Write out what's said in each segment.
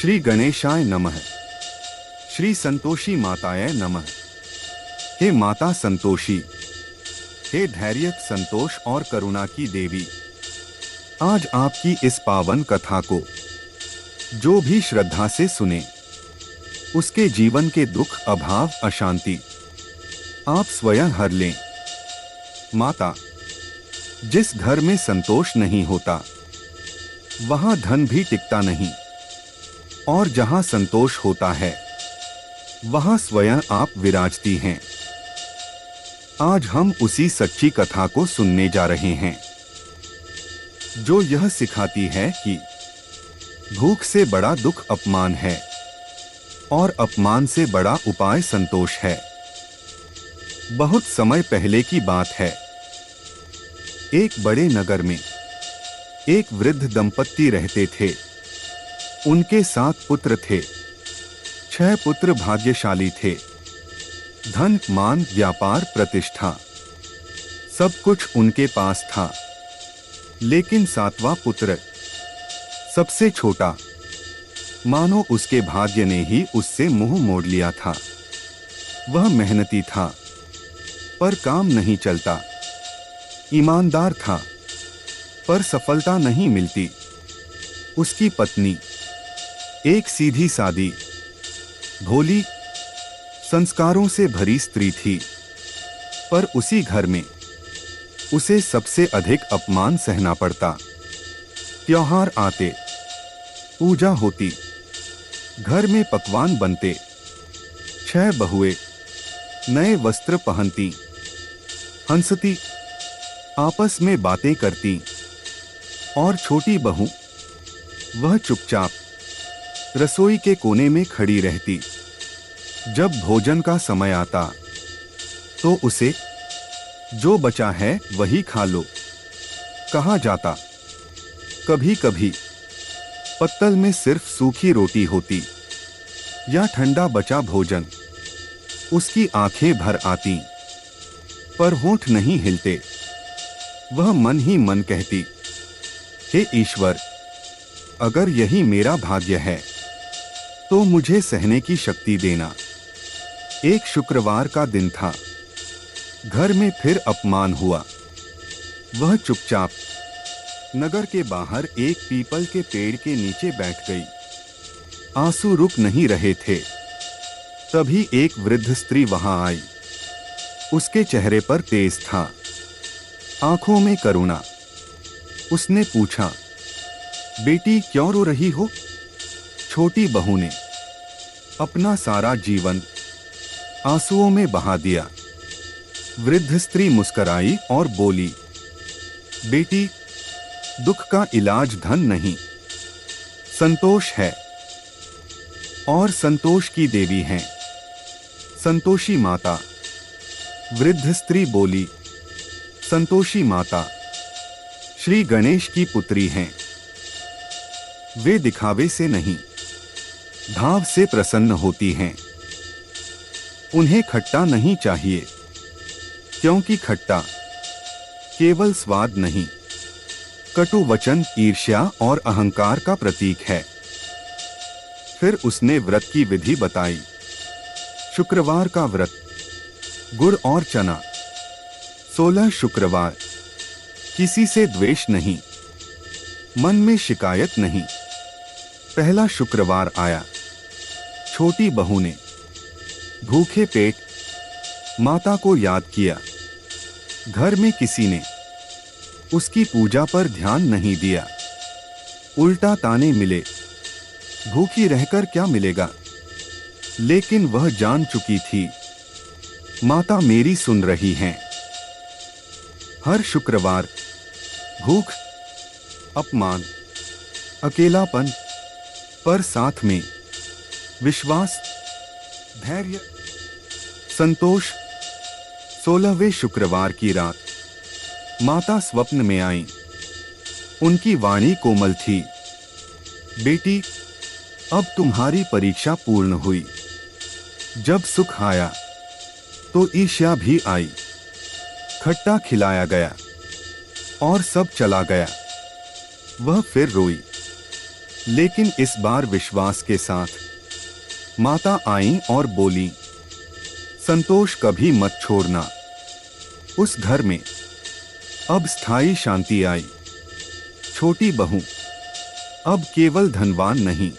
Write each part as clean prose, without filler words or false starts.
श्री गणेशाय नमः। श्री संतोषी माताय नमः। हे माता संतोषी, हे धैर्य, संतोष और करुणा की देवी, आज आपकी इस पावन कथा को जो भी श्रद्धा से सुने, उसके जीवन के दुख, अभाव, अशांति आप स्वयं हर लें। माता, जिस घर में संतोष नहीं होता वहां धन भी टिकता नहीं, और जहां संतोष होता है वहां स्वयं आप विराजती हैं। आज हम उसी सच्ची कथा को सुनने जा रहे हैं जो यह सिखाती है कि भूख से बड़ा दुख अपमान है और अपमान से बड़ा उपाय संतोष है। बहुत समय पहले की बात है। एक बड़े नगर में एक वृद्ध दंपत्ति रहते थे। उनके 7 पुत्र थे। 6 पुत्र भाग्यशाली थे। धन, मान, व्यापार, प्रतिष्ठा सब कुछ उनके पास था। लेकिन 7वां पुत्र, सबसे छोटा, मानो उसके भाग्य ने ही उससे मुंह मोड़ लिया था। वह मेहनती था पर काम नहीं चलता, ईमानदार था पर सफलता नहीं मिलती। उसकी पत्नी एक सीधी सादी, भोली, संस्कारों से भरी स्त्री थी, पर उसी घर में उसे सबसे अधिक अपमान सहना पड़ता। त्योहार आते, पूजा होती, घर में पकवान बनते, 6 बहुएं नए वस्त्र पहनती, हंसती, आपस में बातें करती, और छोटी बहू, वह चुपचाप रसोई के कोने में खड़ी रहती। जब भोजन का समय आता तो उसे जो बचा है वही खा लो कहा जाता। कभी कभी पत्तल में सिर्फ सूखी रोटी होती या ठंडा बचा भोजन। उसकी आंखें भर आती पर होंठ नहीं हिलते। वह मन ही मन कहती, हे ईश्वर, अगर यही मेरा भाग्य है तो मुझे सहने की शक्ति देना। एक शुक्रवार का दिन था। घर में फिर अपमान हुआ। वह चुपचाप नगर के बाहर एक पीपल के पेड़ के नीचे बैठ गई। आंसू रुक नहीं रहे थे। तभी एक वृद्ध स्त्री वहां आई। उसके चेहरे पर तेज था, आंखों में करुणा। उसने पूछा, बेटी क्यों रो रही हो? छोटी बहू ने अपना सारा जीवन आंसुओं में बहा दिया। वृद्ध स्त्री मुस्कुराई और बोली, बेटी, दुख का इलाज धन नहीं, संतोष है, और संतोष की देवी हैं संतोषी माता। वृद्ध स्त्री बोली, संतोषी माता श्री गणेश की पुत्री हैं। वे दिखावे से नहीं, भाव से प्रसन्न होती हैं। उन्हें खट्टा नहीं चाहिए, क्योंकि खट्टा केवल स्वाद नहीं, कटु वचन, ईर्ष्या और अहंकार का प्रतीक है। फिर उसने व्रत की विधि बताई। शुक्रवार का व्रत, गुड़ और चना, 16 शुक्रवार, किसी से द्वेष नहीं, मन में शिकायत नहीं। पहला शुक्रवार आया। छोटी बहू ने भूखे पेट माता को याद किया। घर में किसी ने उसकी पूजा पर ध्यान नहीं दिया। उल्टा ताने मिले, भूखी रहकर क्या मिलेगा? लेकिन वह जान चुकी थी, माता मेरी सुन रही हैं। हर शुक्रवार भूख, अपमान, अकेलापन, पर साथ में विश्वास, धैर्य, संतोष। 16वें शुक्रवार की रात माता स्वप्न में आई। उनकी वाणी कोमल थी, बेटी, अब तुम्हारी परीक्षा पूर्ण हुई। जब सुख आया तो ईर्ष्या भी आई। खट्टा खिलाया गया और सब चला गया। वह फिर रोई। लेकिन इस बार विश्वास के साथ माता आईं और बोली, संतोष कभी मत छोड़ना। उस घर में अब स्थायी शांति आई। छोटी बहू अब केवल धनवान नहीं,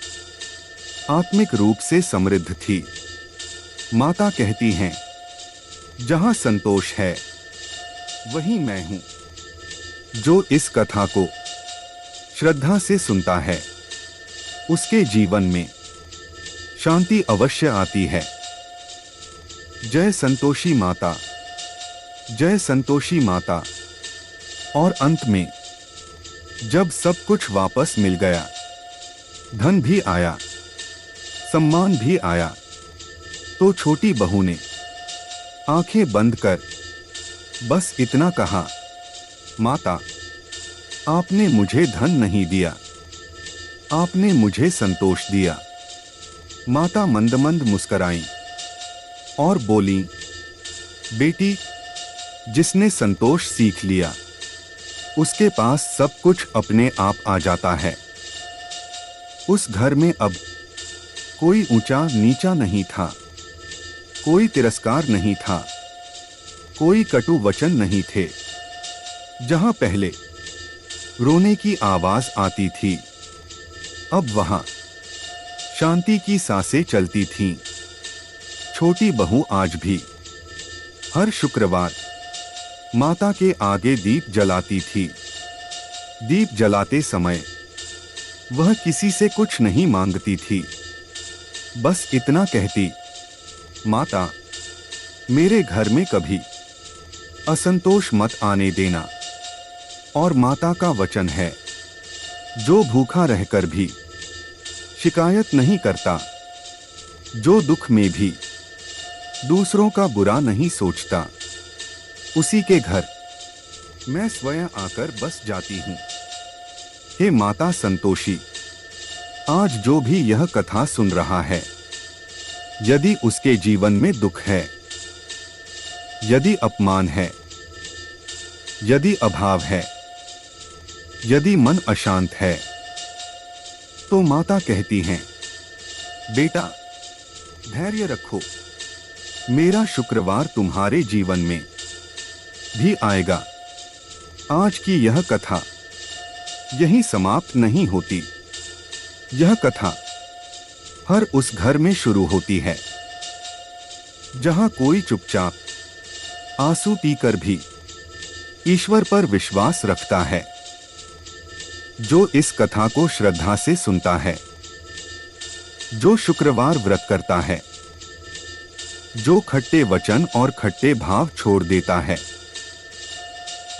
आत्मिक रूप से समृद्ध थी। माता कहती हैं, जहां संतोष है वहीं मैं हूं। जो इस कथा को श्रद्धा से सुनता है उसके जीवन में शांति अवश्य आती है। जय संतोषी माता, जय संतोषी माता। और अंत में जब सब कुछ वापस मिल गया, धन भी आया, सम्मान भी आया, तो छोटी बहू ने आंखें बंद कर बस इतना कहा, माता, आपने मुझे धन नहीं दिया, आपने मुझे संतोष दिया। माता मंद मंद मुस्कुराईं और बोली, बेटी, जिसने संतोष सीख लिया उसके पास सब कुछ अपने आप आ जाता है। उस घर में अब कोई ऊंचा नीचा नहीं था, कोई तिरस्कार नहीं था, कोई कटु वचन नहीं थे। जहां पहले रोने की आवाज आती थी, अब वहां शांति की सांसें चलती थीं। छोटी बहू आज भी हर शुक्रवार माता के आगे दीप जलाती थी। दीप जलाते समय वह किसी से कुछ नहीं मांगती थी, बस इतना कहती, माता, मेरे घर में कभी असंतोष मत आने देना। और माता का वचन है, जो भूखा रहकर भी शिकायत नहीं करता, जो दुख में भी दूसरों का बुरा नहीं सोचता, उसी के घर मैं स्वयं आकर बस जाती हूँ। हे माता संतोषी, आज जो भी यह कथा सुन रहा है, यदि उसके जीवन में दुख है, यदि अपमान है, यदि अभाव है, यदि मन अशांत है, तो माता कहती हैं, बेटा, धैर्य रखो, मेरा शुक्रवार तुम्हारे जीवन में भी आएगा। आज की यह कथा यहीं समाप्त नहीं होती। यह कथा हर उस घर में शुरू होती है जहां कोई चुपचाप आंसू पीकर भी ईश्वर पर विश्वास रखता है। जो इस कथा को श्रद्धा से सुनता है, जो शुक्रवार व्रत करता है, जो खट्टे वचन और खट्टे भाव छोड़ देता है,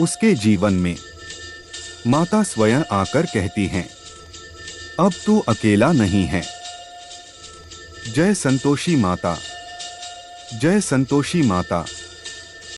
उसके जीवन में माता स्वयं आकर कहती हैं, अब तू अकेला नहीं है। जय संतोषी माता, जय संतोषी माता।